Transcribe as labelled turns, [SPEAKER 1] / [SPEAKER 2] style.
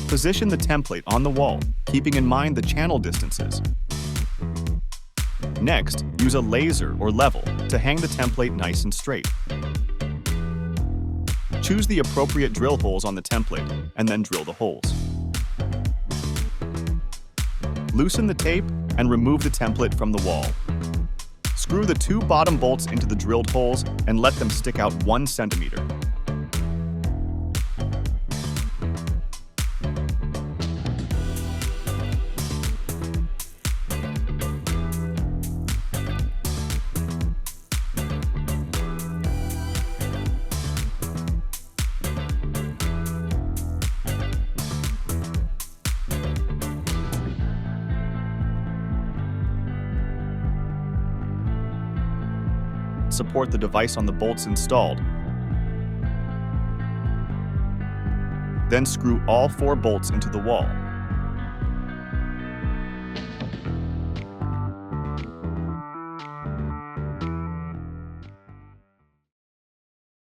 [SPEAKER 1] Position the template on the wall, keeping in mind the channel distances. Next, use a laser or level to hang the template nice and straight. Choose the appropriate drill holes on the template and then drill the holes. Loosen the tape and remove the template from the wall. Screw the 2 bottom bolts into the drilled holes and let them stick out 1 centimeter. Support the device on the bolts installed. Then screw all 4 bolts into the wall.